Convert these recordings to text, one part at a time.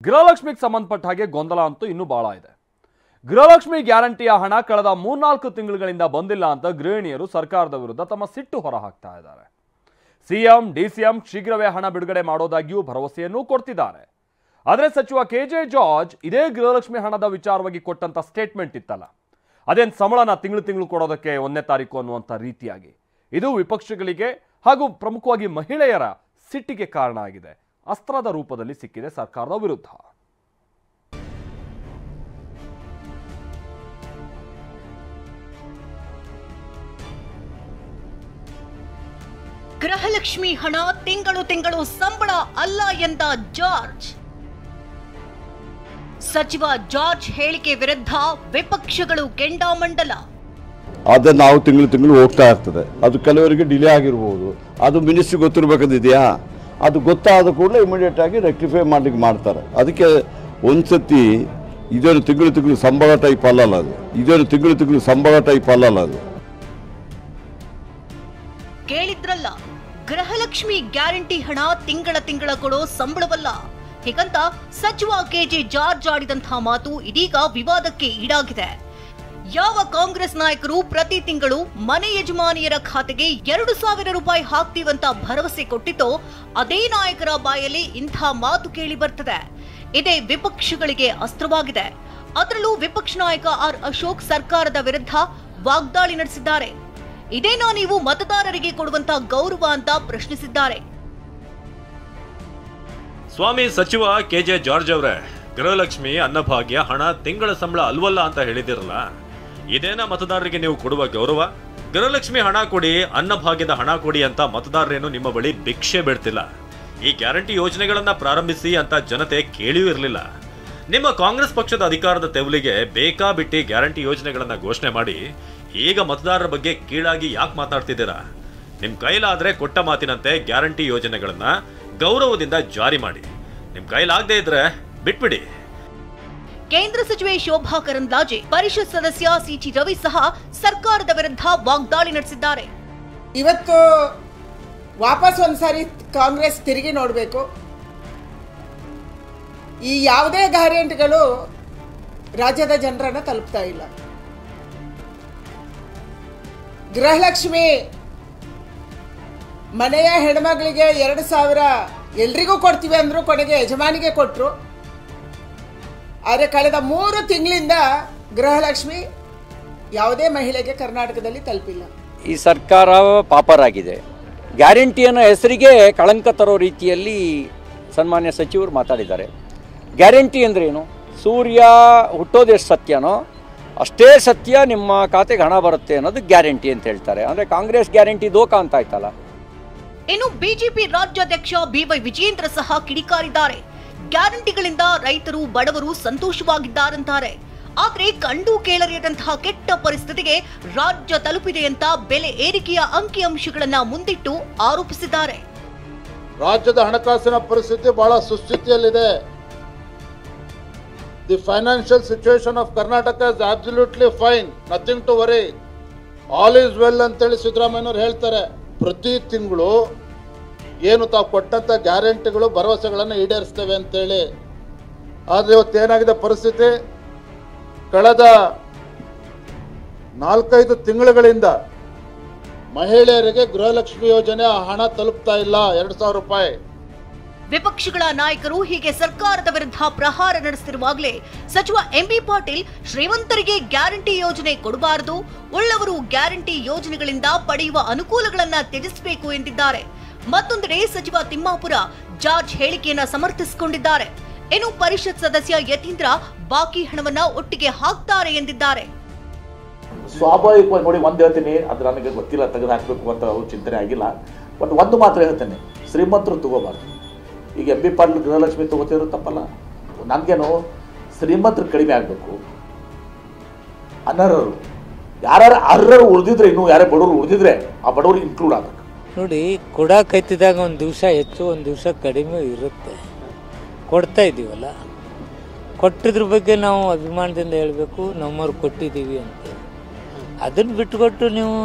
ಗೃಹಲಕ್ಷ್ಮಿಗೆ ಸಂಬಂಧಪಟ್ಟ ಹಾಗೆ ಗೊಂದಲ ಅಂತೂ ಇನ್ನೂ ಬಹಳ ಇದೆ. ಗೃಹಲಕ್ಷ್ಮಿ ಗ್ಯಾರಂಟಿಯ ಹಣ ಕಳೆದ 3-4 ತಿಂಗಳುಗಳಿಂದ ಬಂದಿಲ್ಲ ಅಂತ ಗೃಹಿಣಿಯರು ಸರ್ಕಾರದ ವಿರುದ್ಧ ತಮ್ಮ ಸಿಟ್ಟು ಹೊರಹಾಕ್ತಾ ಇದ್ದಾರೆ. ಸಿಎಂ ಡಿಸಿಎಂ ಶೀಘ್ರವೇ ಹಣ ಬಿಡುಗಡೆ ಮಾಡೋದಾಗಿಯೂ ಭರವಸೆಯನ್ನೂ ಕೊಡ್ತಿದ್ದಾರೆ. ಆದರೆ ಸಚಿವ ಕೆಜೆ ಜಾರ್ಜ್ ಇದೇ ಗೃಹಲಕ್ಷ್ಮಿ ಹಣದ ವಿಚಾರವಾಗಿ ಕೊಟ್ಟಂತ ಸ್ಟೇಟ್ಮೆಂಟ್ ಇತ್ತಲ್ಲ, ಅದೇನು ಸಂಬಳನ ತಿಂಗಳು ಕೊಡೋದಕ್ಕೆ 1ನೇ ತಾರೀಕು ಅನ್ನುವಂಥ ರೀತಿಯಾಗಿ ಇದು ವಿಪಕ್ಷಗಳಿಗೆ ಹಾಗೂ ಪ್ರಮುಖವಾಗಿ ಮಹಿಳೆಯರ ಸಿಟ್ಟಿಗೆ ಕಾರಣ ಆಗಿದೆ. ಅಸ್ತ್ರದ ರೂಪದಲ್ಲಿ ಸಿಕ್ಕಿದೆ ಸರ್ಕಾರದ ವಿರುದ್ಧ. ಗೃಹಲಕ್ಷ್ಮಿ ಹಣ ತಿಂಗಳು ಸಂಬಳ ಅಲ್ಲ ಎಂದ ಜಾರ್ಜ್. ಸಚಿವ ಜಾರ್ಜ್ ಹೇಳಿಕೆ ವಿರುದ್ಧ ವಿಪಕ್ಷಗಳು ಕೆಂಡಾಮಂಡಲ. ಅದೇ ನಾವು ತಿಂಗಳು ಹೋಗ್ತಾ ಇರ್ತದೆ, ಅದು ಕೆಲವರಿಗೆ ಡಿಲೇ ಆಗಿರ್ಬೋದು, ಅದು ಮಿನಿಸ್ಟ್ರಿಗೆ ಗೊತ್ತಿರಬೇಕಂದಿದೆಯಾ, ಅದು ಗೊತ್ತಾದ ಕೂಡಲೇ ಇಮಿಡಿಯೇಟ್ ಆಗಿ ರೆಕ್ಟಿಫೈ ಮಾಡ್ಲಿಕ್ಕೆ ಮಾಡ್ತಾರೆ. ಅದಕ್ಕೆ ಒಂದ್ಸತಿ ಇದೇನು ತಿಂಗಳು ಸಂಬಳ ಟೈಪ್ ಅಲ್ಲಲ್ಲ ಅದು, ಇದೇನು ತಿಂಗಳು ಸಂಬಳ ಟೈಪ್ ಅಲ್ಲಲ್ಲ ಅದು. ಕೇಳಿದ್ರಲ್ಲ, ಗೃಹಲಕ್ಷ್ಮಿ ಗ್ಯಾರಂಟಿ ಹಣ ತಿಂಗಳ ಕೊಡೋ ಸಂಬಳವಲ್ಲ. ಹೀಗಂತ ಸಚಿವ ಕೆಜೆ ಜಾರ್ಜ್ ಆಡಿದಂತಹ ಮಾತು ಇದೀಗ ವಿವಾದಕ್ಕೆ ಈಡಾಗಿದೆ. ಯಾವ ಕಾಂಗ್ರೆಸ್ ನಾಯಕರು ಪ್ರತಿ ತಿಂಗಳು ಮನೆ ಯಜಮಾನಿಯರ ಖಾತೆಗೆ 2,000 ರೂಪಾಯಿ ಹಾಕ್ತೀವಂತ ಭರವಸೆ ಕೊಟ್ಟಿದ್ದೋ ಅದೇ ನಾಯಕರ ಬಾಯಲ್ಲಿ ಇಂಥ ಮಾತು ಕೇಳಿ ಬರ್ತದೆ. ಇದೇ ವಿಪಕ್ಷಗಳಿಗೆ ಅಸ್ತ್ರವಾಗಿದೆ. ಅದರಲ್ಲೂ ವಿಪಕ್ಷ ನಾಯಕ ಆರ್ ಅಶೋಕ್ ಸರ್ಕಾರದ ವಿರುದ್ಧ ವಾಗ್ದಾಳಿ ನಡೆಸಿದ್ದಾರೆ. ಇದೇನಾ ನೀವು ಮತದಾರರಿಗೆ ಕೊಡುವಂತ ಗೌರವ ಅಂತ ಪ್ರಶ್ನಿಸಿದ್ದಾರೆ. ಸ್ವಾಮಿ ಸಚಿವ ಕೆಜೆ ಜಾರ್ಜ್ ಅವರೇ, ಗೃಹಲಕ್ಷ್ಮಿ ಅನ್ನಭಾಗ್ಯ ಹಣ ತಿಂಗಳ ಸಂಬಳ ಅಲ್ವಲ್ಲ ಅಂತ ಹೇಳಿದಿರಲ್ಲ, ಇದೇನಾ ಮತದಾರರಿಗೆ ನೀವು ಕೊಡುವ ಗೌರವ? ಗೃಹಲಕ್ಷ್ಮಿ ಹಣ ಕೊಡಿ, ಅನ್ನಭಾಗ್ಯದ ಹಣ ಕೊಡಿ ಅಂತ ಮತದಾರರೇನು ನಿಮ್ಮ ಬಳಿ ಭಿಕ್ಷೆ ಬೇಡ್ತಿಲ್ಲ. ಈ ಗ್ಯಾರಂಟಿ ಯೋಜನೆಗಳನ್ನ ಪ್ರಾರಂಭಿಸಿ ಅಂತ ಜನತೆ ಕೇಳಿಯೂ ಇರಲಿಲ್ಲ. ನಿಮ್ಮ ಕಾಂಗ್ರೆಸ್ ಪಕ್ಷದ ಅಧಿಕಾರದ ತೆವಲಿಗೆ ಬೇಕಾಬಿಟ್ಟಿ ಗ್ಯಾರಂಟಿ ಯೋಜನೆಗಳನ್ನ ಘೋಷಣೆ ಮಾಡಿ ಈಗ ಮತದಾರರ ಬಗ್ಗೆ ಕೀಳಾಗಿ ಯಾಕೆ ಮಾತಾಡ್ತಿದ್ದೀರಾ? ನಿಮ್ ಕೈಲಾದ್ರೆ ಕೊಟ್ಟ ಮಾತಿನಂತೆ ಗ್ಯಾರಂಟಿ ಯೋಜನೆಗಳನ್ನ ಗೌರವದಿಂದ ಜಾರಿ ಮಾಡಿ. ನಿಮ್ ಕೈಲಾಗದೇ ಇದ್ರೆ ಬಿಟ್ಬಿಡಿ. ಕೇಂದ್ರ ಸಚಿವೆ ಶೋಭಾ ಕರಂದ್ಲಾಜೆ, ಪರಿಷತ್ ಸದಸ್ಯ ಸಿಟಿ ರವಿ ಸಹ ಸರ್ಕಾರದ ವಿರುದ್ಧ ವಾಗ್ದಾಳಿ ನಡೆಸಿದ್ದಾರೆ. ಇವತ್ತು ವಾಪಸ್ ಒಂದ್ಸಾರಿ ಕಾಂಗ್ರೆಸ್ ತಿರುಗಿ ನೋಡಬೇಕು. ಈ ಯಾವುದೇ ಗ್ಯಾರಂಟಿಗಳು ರಾಜ್ಯದ ಜನರನ್ನ ತಲುಪ್ತಾ ಇಲ್ಲ. ಗೃಹಲಕ್ಷ್ಮಿ ಮನೆಯ ಹೆಣ್ಮಗಳಿಗೆ 2,000 ಎಲ್ರಿಗೂ ಕೊಡ್ತೀವಿ ಅಂದ್ರು, ಕೊನೆಗೆ ಯಜಮಾನಿಗೆ ಕೊಟ್ಟರು. ಆದರೆ ಕಳೆದ 3 ತಿಂಗಳಿಂದ ಗೃಹಲಕ್ಷ್ಮಿ ಯಾವುದೇ ಮಹಿಳೆಗೆ ಕರ್ನಾಟಕದಲ್ಲಿ ತಲುಪಿಲ್ಲ. ಈ ಸರ್ಕಾರ ಪಾಪರಾಗಿದೆ. ಗ್ಯಾರಂಟಿಯನ್ನು ಹೆಸರಿಗೆ ಕಳಂಕ ತರೋ ರೀತಿಯಲ್ಲಿ ಸನ್ಮಾನ್ಯ ಸಚಿವರು ಮಾತಾಡಿದ್ದಾರೆ. ಗ್ಯಾರಂಟಿ ಅಂದ್ರೇನು? ಸೂರ್ಯ ಹುಟ್ಟೋದೆಷ್ಟು ಸತ್ಯನೋ ಅಷ್ಟೇ ಸತ್ಯ ನಿಮ್ಮ ಖಾತೆಗೆ ಹಣ ಬರುತ್ತೆ ಅನ್ನೋದು ಗ್ಯಾರಂಟಿ ಅಂತ ಹೇಳ್ತಾರೆ. ಅಂದರೆ ಕಾಂಗ್ರೆಸ್ ಗ್ಯಾರಂಟಿ ದೋಖಾ ಅಂತ ಆಯ್ತಲ್ಲ. ಇನ್ನು ಬಿಜೆಪಿ ರಾಜ್ಯಾಧ್ಯಕ್ಷ ಬಿವೈ ವಿಜಯೇಂದ್ರ ಸಹ ಕಿಡಿಕಾರಿದ್ದಾರೆ. ಗ್ಯಾರಂಟಿಗಳಿಂದ ರೈತರು ಬಡವರು ಸಂತೋಷವಾಗಿದ್ದಾರಂತಾರೆ. ಆದ್ರೆ ಕಂಡು ಕೇಳರಿಯದಂತಹ ಕೆಟ್ಟ ಪರಿಸ್ಥಿತಿಗೆ ರಾಜ್ಯ ತಲುಪಿದೆ ಅಂತ ಬೆಲೆ ಏರಿಕೆಯ ಅಂಕಿಅಂಶಗಳನ್ನ ಮುಂದಿಟ್ಟು ಆರೋಪಿಸಿದ್ದಾರೆ. ರಾಜ್ಯದ ಹಣಕಾಸಿನ ಪರಿಸ್ಥಿತಿ ಬಹಳ ಸುಸ್ಥಿತಿಯಲ್ಲಿದೆ. The financial situation of Karnataka is absolutely fine. Nothing to worry. All is well ಅಂತೇಳಿ ಸಿದ್ದರಾಮಯ್ಯನವರು ಹೇಳ್ತಾರೆ. ಪ್ರತಿ ತಿಂಗಳು ಏನು ತಾವು ಕೊಟ್ಟಂತ ಗ್ಯಾರಂಟಿಗಳು ಭರವಸೆಗಳನ್ನು ಈಡೇರಿಸ್ತೇವೆ ಅಂತೇಳಿ. ಆದರೆ ಇವತ್ತು ಏನಾಗಿದೆ ಪರಿಸ್ಥಿತಿ? ಕಳೆದ 4-5 ತಿಂಗಳುಗಳಿಂದ ಮಹಿಳೆಯರಿಗೆ ಗೃಹಲಕ್ಷ್ಮಿ ಯೋಜನೆ ಹಣ ತಲುಪ್ತಾ ಇಲ್ಲ, 2,000 ರೂಪಾಯಿ. ವಿಪಕ್ಷಗಳ ನಾಯಕರು ಹೀಗೆ ಸರ್ಕಾರದ ವಿರುದ್ಧ ಪ್ರಹಾರ ನಡೆಸುತ್ತಿರುವಾಗಲೇ ಸಚಿವ ಎಂಬಿ ಪಾಟೀಲ್ ಶ್ರೀಮಂತರಿಗೆ ಗ್ಯಾರಂಟಿ ಯೋಜನೆ ಕೊಡಬಾರದು, ಉಳ್ಳವರು ಗ್ಯಾರಂಟಿ ಯೋಜನೆಗಳಿಂದ ಪಡೆಯುವ ಅನುಕೂಲಗಳನ್ನ ತ್ಯಜಿಸಬೇಕು ಎಂದಿದ್ದಾರೆ. ಮತ್ತೊಂದೆಡೆ ಸಚಿವ ತಿಮ್ಮಾಪುರ ಜಾರ್ಜ್ ಹೇಳಿಕೆಯನ್ನ ಸಮರ್ಥಿಸಿಕೊಂಡಿದ್ದಾರೆ. ಇನ್ನು ಪರಿಷತ್ ಸದಸ್ಯ ಯತೀಂದ್ರ ಬಾಕಿ ಹಣವನ್ನ ಒಟ್ಟಿಗೆ ಹಾಕ್ತಾರೆ ಎಂದಿದ್ದಾರೆ. ಸ್ವಾಭಾವಿಕವಾಗಿ ನೋಡಿ, ಒಂದು ಹೇಳ್ತೀನಿ, ಅದು ನನಗೆ ಗೊತ್ತಿಲ್ಲ, ತೆಗೆದು ಹಾಕಬೇಕು ಅಂತ ಚಿಂತನೆ ಆಗಿಲ್ಲ. ಬಟ್ ಒಂದು ಮಾತ್ರ ಹೇಳ್ತೇನೆ, ಶ್ರೀಮಂತರು ತಗೋಬಾರ್ದು. ಈಗ ಎಂಬಿ ಪಾಟೀಲ್ ಗೃಹಲಕ್ಷ್ಮಿ ತಗೋತಿರೋ ತಪ್ಪಲ್ಲ. ನನಗೇನು ಶ್ರೀಮಂತರು ಕಡಿಮೆ ಆಗಬೇಕು, ಅನರ್ಹರು ಯಾರು ಅರ್ಹರು ಉಳಿದಿದ್ರೆ, ಇನ್ನು ಯಾರೇ ಬಡವರು ಉಳಿದಿದ್ರೆ ಆ ಬಡವರು ಇನ್ಕ್ಲೂಡ್ ಆಗಬೇಕು. ನೋಡಿ, ಕೊಡಕೈತಿದಾಗ ಒಂದು ದಿವಸ ಹೆಚ್ಚು ಒಂದು ದಿವಸ ಕಡಿಮೆ ಇರುತ್ತೆ. ಕೊಡ್ತಾ ಇದ್ದೀವಲ್ಲ, ಕೊಟ್ಟಿದ್ರ ಬಗ್ಗೆ ನಾವು ಅಭಿಮಾನದಿಂದ ಹೇಳಬೇಕು, ನಮ್ಮವ್ರು ಕೊಟ್ಟಿದ್ದೀವಿ ಅಂತ. ಅದನ್ನು ಬಿಟ್ಟುಕೊಟ್ಟು ನೀವು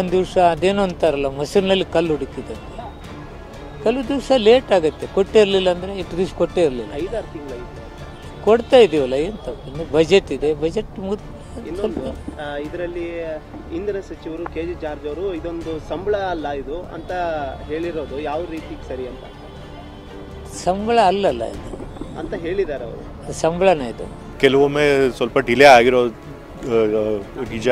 ಒಂದು ದಿವಸ ಅದೇನೋ ಅಂತಾರಲ್ಲ, ಮೊಸರಿನಲ್ಲಿ ಕಲ್ಲು ಹುಡುಕಿದಂತೆ, ಕೆಲವು ದಿವಸ ಲೇಟ್ ಆಗುತ್ತೆ, ಕೊಟ್ಟಿರಲಿಲ್ಲ ಅಂದರೆ ಇಷ್ಟು ದಿವಸ ಕೊಟ್ಟೇ ಇರಲಿಲ್ಲ. 5-6 ತಿಂಗಳು ಕೊಡ್ತಾ ಇದ್ದೀವಲ್ಲ, ಏನು ತಪ್ಪು, ಬಜೆಟ್ ಇದೆ, ಬಜೆಟ್ ಇನ್ನೊಂದು ಇದರಲ್ಲಿ ಇಂಧನ ಸಚಿವರು ಕೆ ಜೆ ಜಾರ್ಜ್ ಅವರು ಇದೊಂದು ಸಂಬಳ ಅಲ್ಲ ಇದು ಅಂತ ಹೇಳಿರೋದು ಯಾವ ರೀತಿಗೆ ಸರಿ ಅಂತ? ಸಂಬಳ ಅಲ್ಲಲ್ಲ ಇದು ಅಂತ ಹೇಳಿದ್ದಾರೆ ಅವರು. ಸಂಬಳನೇ ಇದು. ಕೆಲವೊಮ್ಮೆ ಸ್ವಲ್ಪ ಡಿಲೇ ಆಗಿರೋ ನಿಜ,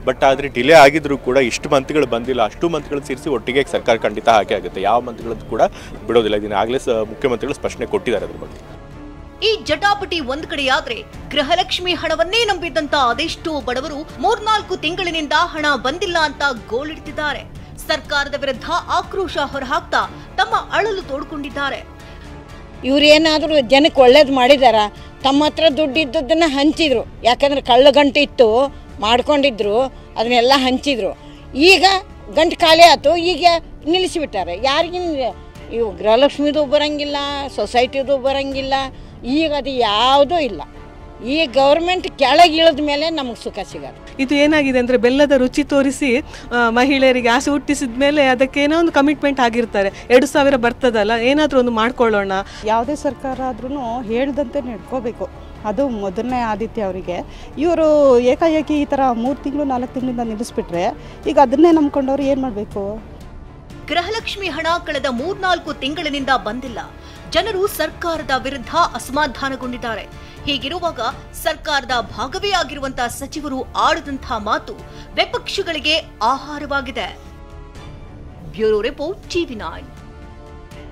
ಬಟ್ ಆದರೆ ಡಿಲೇ ಆಗಿದ್ರು ಕೂಡ ಇಷ್ಟು ಮಂತ್ರಿಗಳು ಬಂದಿಲ್ಲ, ಅಷ್ಟು ಮಂತ್ರಿಗಳು ಸೇರಿಸಿ ಒಟ್ಟಿಗೆ ಸರ್ಕಾರ ಖಂಡಿತ ಹಾಕೇ ಆಗುತ್ತೆ. ಯಾವ ಮಂತ್ರಿಗಳದ್ದು ಕೂಡ ಬಿಡೋದಿಲ್ಲ. ಇದನ್ನ ಆಗಲೇ ಮುಖ್ಯಮಂತ್ರಿಗಳು ಸ್ಪಷ್ಟನೆ ಕೊಟ್ಟಿದ್ದಾರೆ ಅದ್ರ ಬಗ್ಗೆ. ಈ ಜಟಾಪಟಿ ಒಂದ್ ಕಡೆಯಾದ್ರೆ ಗೃಹಲಕ್ಷ್ಮಿ ಹಣವನ್ನೇ ನಂಬಿದ್ದಂತ ಅದೆಷ್ಟೋ ಬಡವರು 3-4 ತಿಂಗಳಿನಿಂದ ಹಣ ಬಂದಿಲ್ಲ ಅಂತ ಗೋಳಿಡ್ತಿದ್ದಾರೆ. ಸರ್ಕಾರದ ವಿರುದ್ಧ ಆಕ್ರೋಶ ಹೊರಹಾಕ್ತಾ ತಮ್ಮ ಅಳಲು ತೋಡ್ಕೊಂಡಿದ್ದಾರೆ. ಇವ್ರೇನಾದರೂ ಜನಕ್ಕೆ ಒಳ್ಳೇದು ಮಾಡಿದಾರ? ತಮ್ಮ ಹತ್ರ ದುಡ್ಡು ಇದ್ದದನ್ನ ಹಂಚಿದ್ರು, ಯಾಕಂದ್ರೆ ಕಳ್ಳ ಗಂಟೆ ಇತ್ತು ಮಾಡ್ಕೊಂಡಿದ್ರು, ಅದನ್ನೆಲ್ಲ ಹಂಚಿದ್ರು. ಈಗ ಗಂಟು ಖಾಲಿ ಆಯ್ತು, ಈಗ ನಿಲ್ಲಿಸಿಬಿಟ್ಟಾರೆ. ಯಾರಿಗಿನ ಇವು ಗೃಹಲಕ್ಷ್ಮಿದು ಬರೋಂಗಿಲ್ಲ, ಸೊಸೈಟಿದು ಬರೋಂಗಿಲ್ಲ, ಈಗ ಅದು ಯಾವುದೂ ಇಲ್ಲ. ಈ ಗೌರ್ಮೆಂಟ್ ಕೆಳಗೆ ಇಳಿದ ಮೇಲೆ ನಮಗೆ ಸುಖ ಸಿಗೋದು. ಇದು ಏನಾಗಿದೆ ಅಂದರೆ ಬೆಲ್ಲದ ರುಚಿ ತೋರಿಸಿ ಮಹಿಳೆಯರಿಗೆ ಆಸೆ ಹುಟ್ಟಿಸಿದ ಮೇಲೆ ಅದಕ್ಕೇನೋ ಒಂದು ಕಮಿಟ್ಮೆಂಟ್ ಆಗಿರ್ತಾರೆ. 2,000 ಬರ್ತದಲ್ಲ, ಏನಾದರೂ ಒಂದು ಮಾಡ್ಕೊಳ್ಳೋಣ. ಯಾವುದೇ ಸರ್ಕಾರ ಆದ್ರೂ ಹೇಳ್ದಂತೆ ನಡ್ಕೋಬೇಕು. ಅದು ಮೊದಲನೇ ಆದಿತ್ಯ ಅವರಿಗೆ. ಇವರು ಏಕಾಏಕಿ ಈ ಥರ 3 ತಿಂಗಳು 4 ತಿಂಗಳಿಂದ ನಿಲ್ಲಿಸ್ಬಿಟ್ರೆ ಈಗ ಅದನ್ನೇ ನಂಬ್ಕೊಂಡವ್ರು ಏನು ಮಾಡಬೇಕು? ಗೃಹಲಕ್ಷ್ಮಿ ಹಣ ಕಳೆದ 3-4 ತಿಂಗಳಿನಿಂದ ಬಂದಿಲ್ಲ. ಜನರು ಸರ್ಕಾರದ ವಿರುದ್ಧ ಅಸಮಾಧಾನಗೊಂಡಿದ್ದಾರೆ. ಹೀಗಿರುವಾಗ ಸರ್ಕಾರದ ಭಾಗವೇ ಆಗಿರುವಂತಹ ಸಚಿವರು ಆಡಿದಂತಹ ಮಾತು ವಿಪಕ್ಷಗಳಿಗೆ ಆಹಾರವಾಗಿದೆ. Bureau report, TV9.